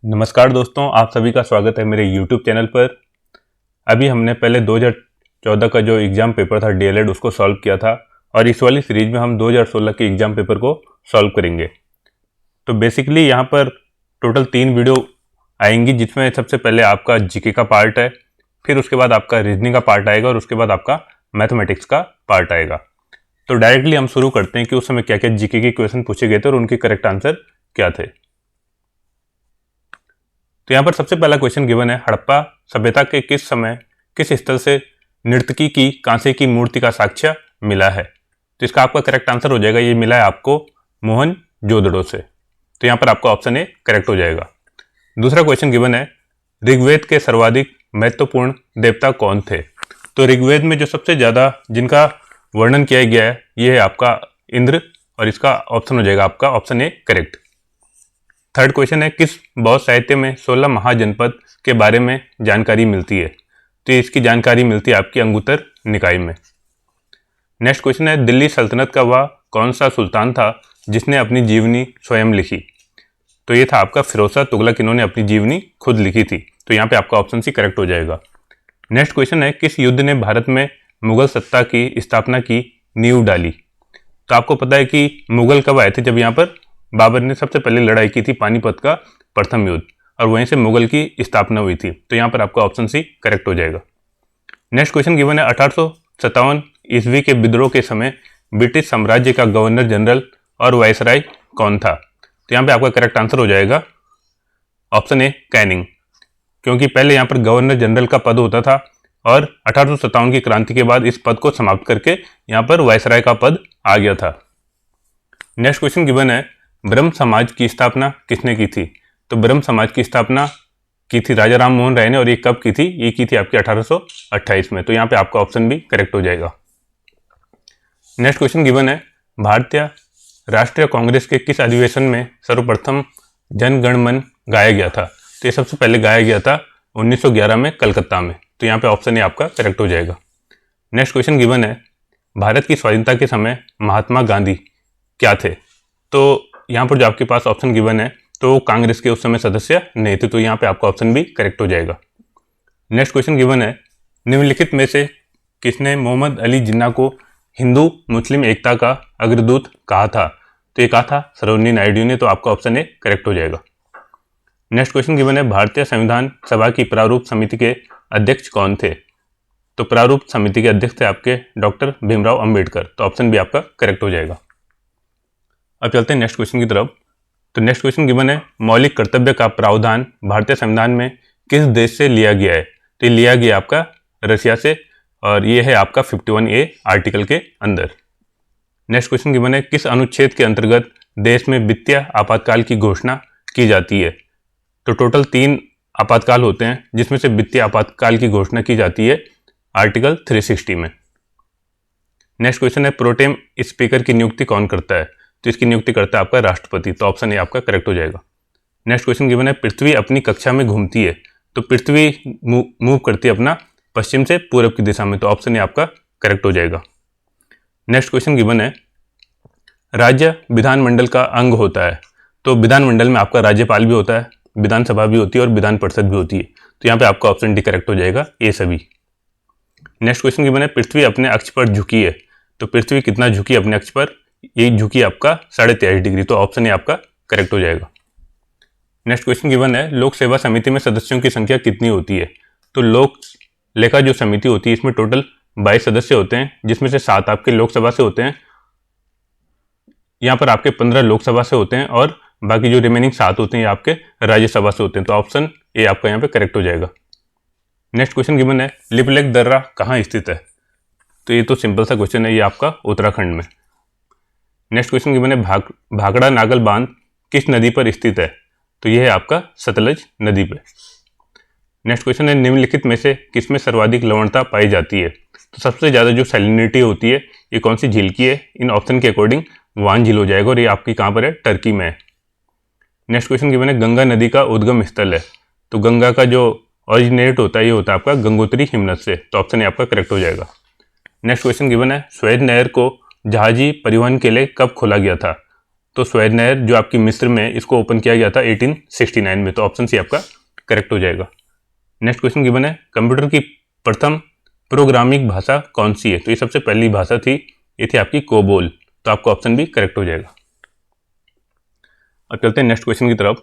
नमस्कार दोस्तों, आप सभी का स्वागत है मेरे YouTube चैनल पर। अभी हमने पहले 2014 का जो एग्ज़ाम पेपर था डीएलएड उसको सॉल्व किया था और इस वाली सीरीज में हम 2016 के एग्ज़ाम पेपर को सॉल्व करेंगे। तो बेसिकली यहाँ पर टोटल 3 वीडियो आएंगी, जिसमें सबसे पहले आपका जीके का पार्ट है, फिर उसके बाद आपका रीजनिंग का पार्ट आएगा और उसके बाद आपका मैथमेटिक्स का पार्ट आएगा। तो डायरेक्टली हम शुरू करते हैं कि उस समय क्या क्या जीके के क्वेश्चन पूछे गए थे और उनके करेक्ट आंसर क्या थे। तो यहाँ पर सबसे पहला क्वेश्चन गिवन है, हड़प्पा सभ्यता के किस समय किस स्थल से नर्तकी की कांसे की मूर्ति का साक्ष्य मिला है। तो इसका आपका करेक्ट आंसर हो जाएगा, ये मिला है आपको मोहनजोदड़ो से। तो यहाँ पर आपका ऑप्शन ए करेक्ट हो जाएगा। दूसरा क्वेश्चन गिवन है, ऋग्वेद के सर्वाधिक महत्वपूर्ण देवता कौन थे। तो ऋग्वेद में जो सबसे ज़्यादा जिनका वर्णन किया गया है ये है आपका इंद्र, और इसका ऑप्शन हो जाएगा आपका option A correct. Third question है, किस बौद्ध साहित्य में 16 महाजनपद के बारे में जानकारी मिलती है। तो इसकी जानकारी मिलती है आपकी अंगुत्तर निकाय में। नेक्स्ट क्वेश्चन है, दिल्ली सल्तनत का वह कौन सा सुल्तान था जिसने अपनी जीवनी स्वयं लिखी। तो ये था आपका फिरोज शाह तुगलक, इन्होंने अपनी जीवनी खुद लिखी थी। तो यहाँ पे आपका ऑप्शन सी करेक्ट हो जाएगा। नेक्स्ट क्वेश्चन है, किस युद्ध ने भारत में मुगल सत्ता की स्थापना की नींव डाली। तो आपको पता है कि मुगल कब आए थे, जब यहाँ पर बाबर ने सबसे पहले लड़ाई की थी पानीपत का प्रथम युद्ध, और वहीं से मुगल की स्थापना हुई थी। तो यहाँ पर आपका ऑप्शन सी करेक्ट हो जाएगा। नेक्स्ट क्वेश्चन गिवन है, 1857 ईस्वी के विद्रोह के समय ब्रिटिश साम्राज्य का गवर्नर जनरल और वायसराय कौन था। तो यहाँ पे आपका करेक्ट आंसर हो जाएगा ऑप्शन ए कैनिंग, क्योंकि पहले यहाँ पर गवर्नर जनरल का पद होता था और 1857 की क्रांति के बाद इस पद को समाप्त करके यहाँ पर वायसराय का पद आ गया था। नेक्स्ट क्वेश्चन गिवन है, ब्रह्म समाज की स्थापना किसने की थी। तो ब्रह्म समाज की स्थापना की थी राजा राम मोहन राय ने, और ये कब की थी, ये की थी आपकी 1828 में। तो यहाँ पे आपका ऑप्शन भी करेक्ट हो जाएगा। नेक्स्ट क्वेश्चन गिवन है, भारतीय राष्ट्रीय कांग्रेस के किस अधिवेशन में सर्वप्रथम जन गण मन गाया गया था। तो ये सबसे पहले गाया गया था 1911 में कलकत्ता में। तो यहाँ पे ऑप्शन ए आपका करेक्ट हो जाएगा। नेक्स्ट क्वेश्चन गिवन है, भारत की स्वाधीनता के समय महात्मा गांधी क्या थे। तो यहाँ पर जो आपके पास ऑप्शन गिवन है तो कांग्रेस के उस समय सदस्य नहीं थे। तो यहाँ पे आपका ऑप्शन भी करेक्ट हो जाएगा। नेक्स्ट क्वेश्चन गिवन है, निम्नलिखित में से किसने मोहम्मद अली जिन्ना को हिंदू मुस्लिम एकता का अग्रदूत कहा था। तो ये कहा था सरोजिनी नायडू ने। तो आपका ऑप्शन ए करेक्ट हो जाएगा। नेक्स्ट क्वेश्चन गिवन है, भारतीय संविधान सभा की प्रारूप समिति के अध्यक्ष कौन थे। तो प्रारूप समिति के अध्यक्ष थे आपके डॉक्टर भीमराव अंबेडकर। तो ऑप्शन भी आपका करेक्ट हो जाएगा। अब चलते हैं नेक्स्ट क्वेश्चन की तरफ। तो नेक्स्ट क्वेश्चन गिवन है, मौलिक कर्तव्य का प्रावधान भारतीय संविधान में किस देश से लिया गया है। तो ये लिया गया आपका रशिया से, और ये है आपका 51A आर्टिकल के अंदर। नेक्स्ट क्वेश्चन गिवन है, किस अनुच्छेद के अंतर्गत देश में वित्तीय आपातकाल की घोषणा की जाती है। तो टोटल 3 आपातकाल होते हैं, जिसमें से वित्तीय आपातकाल की घोषणा की जाती है आर्टिकल 360 में। नेक्स्ट क्वेश्चन है, प्रोटेम स्पीकर की नियुक्ति कौन करता है। तो इसकी नियुक्ति करता है आपका राष्ट्रपति। तो ऑप्शन ए आपका करेक्ट हो जाएगा। नेक्स्ट क्वेश्चन गिवन है, पृथ्वी अपनी कक्षा में घूमती है। तो पृथ्वी मूव करती है अपना पश्चिम से पूरब की दिशा में। तो ऑप्शन ए आपका करेक्ट हो जाएगा। नेक्स्ट क्वेश्चन गिवन है, राज्य विधानमंडल का अंग होता है। तो विधानमंडल में आपका राज्यपाल भी होता है, विधानसभा भी होती है और विधान परिषद भी होती है। तो यहाँ पे आपका ऑप्शन डी करेक्ट हो जाएगा, ये सभी। नेक्स्ट क्वेश्चन गिवन है, पृथ्वी अपने अक्ष पर झुकी है। तो पृथ्वी कितना झुकी अपने अक्ष पर, ये झुकी आपका 23.5 डिग्री। तो ऑप्शन ए आपका करेक्ट हो जाएगा। नेक्स्ट क्वेश्चन गिवन है, लोक सेवा समिति में सदस्यों की संख्या कितनी होती है। तो लोक लेखा जो समिति होती है इसमें टोटल 22 सदस्य होते हैं, जिसमें से 7 आपके लोकसभा से होते हैं, यहाँ पर आपके 15 लोकसभा से होते हैं, और बाकी जो रिमेनिंग 7 होते हैं ये आपके राज्यसभा से होते हैं। तो ऑप्शन ए आपका यहाँ पे करेक्ट हो जाएगा। नेक्स्ट क्वेश्चन गिवन है, लिपलेख दर्रा कहाँ स्थित है। तो ये तो सिंपल सा क्वेश्चन है, ये आपका उत्तराखंड में। नेक्स्ट क्वेश्चन गिवन है, भाखड़ा नागल बांध किस नदी पर स्थित है। तो यह है आपका सतलज नदी पर। नेक्स्ट क्वेश्चन है, निम्नलिखित में से किसमें सर्वाधिक लवणता पाई जाती है। तो सबसे ज़्यादा जो सैलिनिटी होती है ये कौन सी झील की है। इन ऑप्शन के अकॉर्डिंग वान झील हो जाएगा, और ये आपकी कहाँ पर है, टर्की में है। नेक्स्ट क्वेश्चन गिवन है, गंगा नदी का उद्गम स्थल है। तो गंगा का जो ऑरिजिनेट होता है ये होता है आपका गंगोत्री हिमनद से। तो ऑप्शन ए आपका करेक्ट हो जाएगा। नेक्स्ट क्वेश्चन गिवन है, स्वेज नहर को जहाजी परिवहन के लिए कब खोला गया था। तो स्वेद नहर जो आपकी मिस्र में है, इसको ओपन किया गया था 1869 में। तो ऑप्शन सी आपका करेक्ट हो जाएगा। नेक्स्ट क्वेश्चन गिवन है, कंप्यूटर की प्रथम प्रोग्रामिंग भाषा कौन सी है? तो ये सबसे पहली भाषा थी, ये थी आपकी कोबोल। तो आपका ऑप्शन भी करेक्ट हो जाएगा। अब चलते हैं नेक्स्ट क्वेश्चन की तरफ।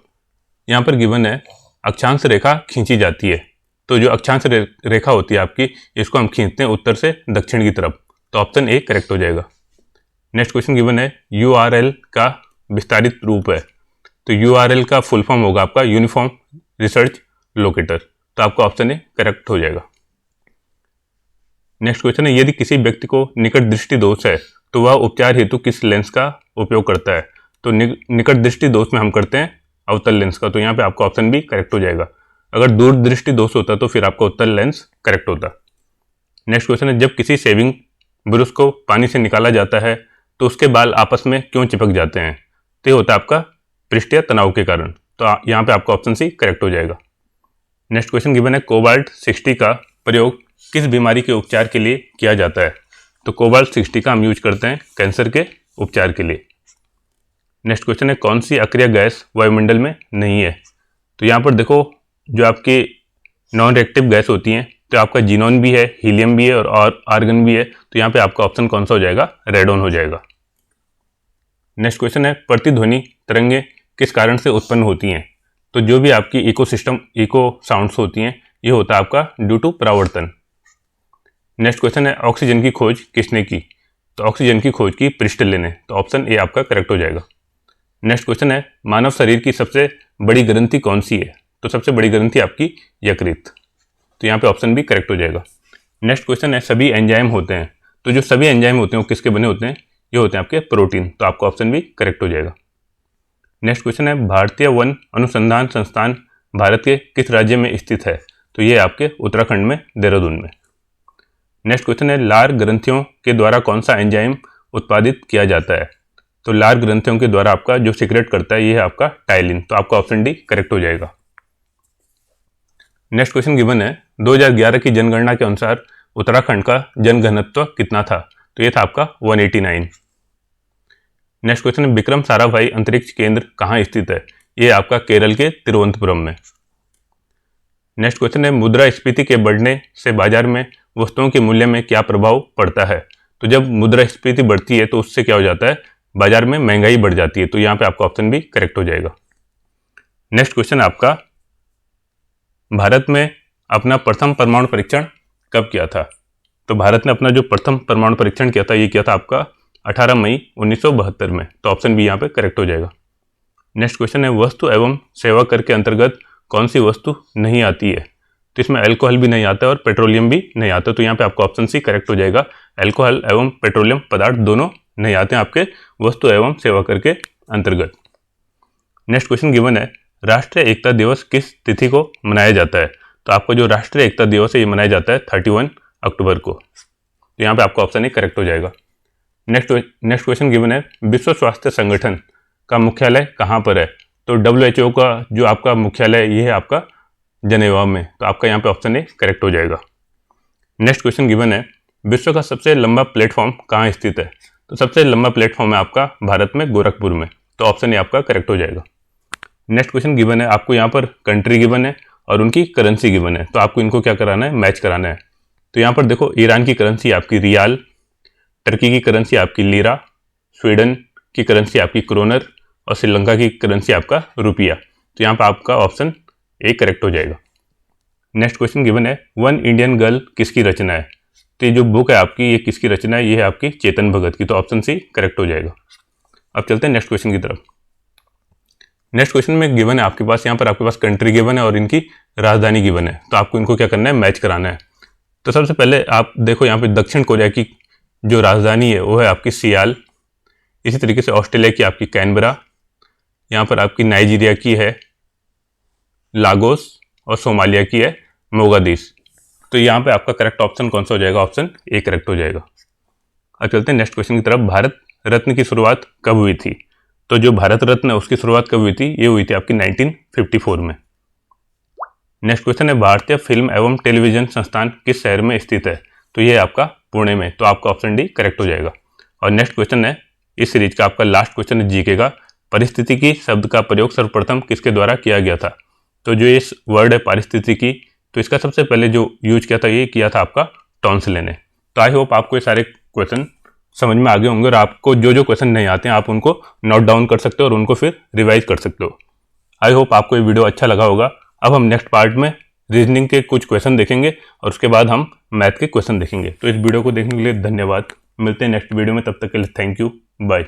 यहाँ पर गिवन है, अक्षांश रेखा खींची जाती है। तो जो अक्षांश रेखा होती है आपकी, इसको हम खींचते हैं उत्तर से दक्षिण की तरफ। तो ऑप्शन ए करेक्ट हो जाएगा। नेक्स्ट क्वेश्चन गिवन है, URL का विस्तारित रूप है। तो URL का फुल फॉर्म होगा आपका यूनिफॉर्म रिसर्च लोकेटर। तो आपका ऑप्शन ए करेक्ट हो जाएगा। नेक्स्ट क्वेश्चन है, यदि किसी व्यक्ति को निकट दृष्टि दोष है तो वह उपचार हेतु किस लेंस का उपयोग करता है? तो निकट दृष्टि दोष में हम करते हैं अवतल लेंस का। तो यहाँ पे आपका ऑप्शन भी करेक्ट हो जाएगा। अगर दूर दृष्टि दोष होता तो फिर आपका उत्तल लेंस करेक्ट होता। नेक्स्ट क्वेश्चन है, जब किसी शेविंग ब्रश को पानी से निकाला जाता है तो उसके बाल आपस में क्यों चिपक जाते हैं? तो ये होता है आपका पृष्ठीय तनाव के कारण। तो यहाँ पे आपका ऑप्शन सी करेक्ट हो जाएगा। नेक्स्ट क्वेश्चन गिवन है, कोबाल्ट 60 का प्रयोग किस बीमारी के उपचार के लिए किया जाता है? तो कोबाल्ट 60 का हम यूज करते हैं कैंसर के उपचार के लिए। नेक्स्ट क्वेश्चन है, कौन सी अक्रिय गैस वायुमंडल में नहीं है? तो यहाँ पर देखो, जो आपकी नॉन रिएक्टिव गैस होती हैं, तो आपका जीनॉन भी है, हीलियम भी है और आर्गन भी है। तो यहाँ पे आपका ऑप्शन कौन सा हो जाएगा? रेडॉन हो जाएगा। नेक्स्ट क्वेश्चन है, प्रतिध्वनि तरंगें किस कारण से उत्पन्न होती हैं? तो जो भी आपकी इको साउंड्स होती हैं, ये होता है आपका ड्यू टू परावर्तन। नेक्स्ट क्वेश्चन है, ऑक्सीजन की खोज किसने की? तो ऑक्सीजन की खोज की प्रिस्टले ने। तो ऑप्शन ए आपका करेक्ट हो जाएगा। नेक्स्ट क्वेश्चन है, मानव शरीर की सबसे बड़ी ग्रंथि कौन सी है? तो सबसे बड़ी ग्रंथि आपकी यकृत। तो यहाँ पे ऑप्शन भी करेक्ट हो जाएगा। नेक्स्ट क्वेश्चन है, सभी एंजाइम होते हैं। तो जो सभी एंजाइम होते हैं वो किसके बने होते हैं? ये होते हैं आपके प्रोटीन। तो आपका ऑप्शन भी करेक्ट हो जाएगा। नेक्स्ट क्वेश्चन है, भारतीय वन अनुसंधान संस्थान भारत के किस राज्य में स्थित है? तो ये आपके उत्तराखंड में, देहरादून में। नेक्स्ट क्वेश्चन है, लार ग्रंथियों के द्वारा कौन सा एंजाइम उत्पादित किया जाता है? तो लार ग्रंथियों के द्वारा आपका जो सीक्रेट करता है, ये है आपका टाइलिन। तो आपका ऑप्शन डी करेक्ट हो जाएगा। नेक्स्ट क्वेश्चन गिवन है, 2011 की जनगणना के अनुसार उत्तराखंड का जनघनत्व कितना था? तो ये था आपका 189। नेक्स्ट क्वेश्चन है, विक्रम साराभाई अंतरिक्ष केंद्र कहाँ स्थित है? ये आपका केरल के तिरुवनंतपुरम में। नेक्स्ट क्वेश्चन है, मुद्रास्फीति के बढ़ने से बाजार में वस्तुओं के मूल्य में क्या प्रभाव पड़ता है? तो जब मुद्रास्फीति बढ़ती है तो उससे क्या हो जाता है? बाजार में महंगाई बढ़ जाती है। तो यहाँ पे आपका ऑप्शन भी करेक्ट हो जाएगा। नेक्स्ट क्वेश्चन आपका, भारत में अपना प्रथम परमाणु परीक्षण कब किया था? तो भारत ने अपना जो प्रथम परमाणु परीक्षण किया था, ये किया था आपका 18 मई 1972 में। तो ऑप्शन भी यहाँ पे करेक्ट हो जाएगा। नेक्स्ट क्वेश्चन है, वस्तु एवं सेवा कर के अंतर्गत कौन सी वस्तु नहीं आती है? तो इसमें अल्कोहल भी नहीं आता है और पेट्रोलियम भी नहीं आता। तो यहाँ पे आपका ऑप्शन सी करेक्ट हो जाएगा। अल्कोहल एवं पेट्रोलियम पदार्थ दोनों नहीं आते हैं आपके वस्तु एवं सेवा कर के अंतर्गत। नेक्स्ट क्वेश्चन गिवन है, राष्ट्रीय एकता दिवस किस तिथि को मनाया जाता है? तो आपका जो राष्ट्रीय एकता दिवस है, ये मनाया जाता है 31 अक्टूबर को। तो यहाँ पे आपका ऑप्शन ही करेक्ट हो जाएगा। नेक्स्ट क्वेश्चन गिवन है, विश्व स्वास्थ्य संगठन का मुख्यालय कहाँ पर है? तो WHO का जो आपका मुख्यालय, ये है आपका जनेवा में। तो आपका यहाँ पे ऑप्शन ए करेक्ट हो जाएगा। नेक्स्ट क्वेश्चन गिवन है, विश्व का सबसे लंबा प्लेटफॉर्म कहाँ स्थित है? तो सबसे लंबा प्लेटफॉर्म है आपका भारत में गोरखपुर में। तो ऑप्शन ए आपका करेक्ट हो जाएगा। नेक्स्ट क्वेश्चन गिवन है, आपको यहाँ पर कंट्री गिवन है और उनकी करेंसी गिवन है। तो आपको इनको क्या कराना है? मैच कराना है। तो यहाँ पर देखो, ईरान की करेंसी आपकी रियाल, टर्की की करेंसी आपकी लीरा, स्वीडन की करेंसी आपकी क्रोनर और श्रीलंका की करेंसी आपका रुपया। तो यहाँ पर आपका ऑप्शन ए करेक्ट हो जाएगा। नेक्स्ट क्वेश्चन गिवन है, वन इंडियन गर्ल किसकी रचना है? तो ये जो बुक है आपकी, ये किसकी रचना है? ये है आपकी चेतन भगत की। तो ऑप्शन सी करेक्ट हो जाएगा। अब चलते हैं नेक्स्ट क्वेश्चन की तरफ। नेक्स्ट क्वेश्चन में गिवन है आपके पास, यहाँ पर आपके पास कंट्री गिवन है और इनकी राजधानी गिवन है। तो आपको इनको क्या करना है? मैच कराना है। तो सबसे पहले आप देखो, यहाँ पे दक्षिण कोरिया की जो राजधानी है वो है आपकी सियाल। इसी तरीके से ऑस्ट्रेलिया की आपकी कैनबरा, यहाँ पर आपकी नाइजीरिया की है लागोस और सोमालिया की है मोगादिश। तो यहाँ पे आपका करेक्ट ऑप्शन कौन सा हो जाएगा? ऑप्शन ए करेक्ट हो जाएगा। अब चलते हैं नेक्स्ट क्वेश्चन की तरफ। भारत रत्न की शुरुआत कब हुई थी? तो जो भारत रत्न है उसकी शुरुआत कब हुई थी? ये हुई थी आपकी 1954 में। नेक्स्ट क्वेश्चन है, भारतीय फिल्म एवं टेलीविजन संस्थान किस शहर में स्थित है? तो ये आपका पुणे में। तो आपका ऑप्शन डी करेक्ट हो जाएगा। और नेक्स्ट क्वेश्चन है, इस सीरीज का आपका लास्ट क्वेश्चन है जीके का। पारिस्थितिकी शब्द का प्रयोग सर्वप्रथम किसके द्वारा किया गया था? तो जो इस वर्ड है पारिस्थितिकी, तो इसका सबसे पहले जो यूज किया था ये किया था आपका टॉन्सले ने। तो आई होप आपको ये सारे क्वेश्चन समझ में आ गए होंगे और आपको जो जो क्वेश्चन नहीं आते हैं आप उनको नोट डाउन कर सकते हो और उनको फिर रिवाइज कर सकते हो। आई होप आपको ये वीडियो अच्छा लगा होगा। अब हम नेक्स्ट पार्ट में रीजनिंग के कुछ क्वेश्चन देखेंगे और उसके बाद हम मैथ के क्वेश्चन देखेंगे। तो इस वीडियो को देखने के लिए धन्यवाद। मिलते हैं नेक्स्ट वीडियो में, तब तक के लिए थैंक यू, बाय।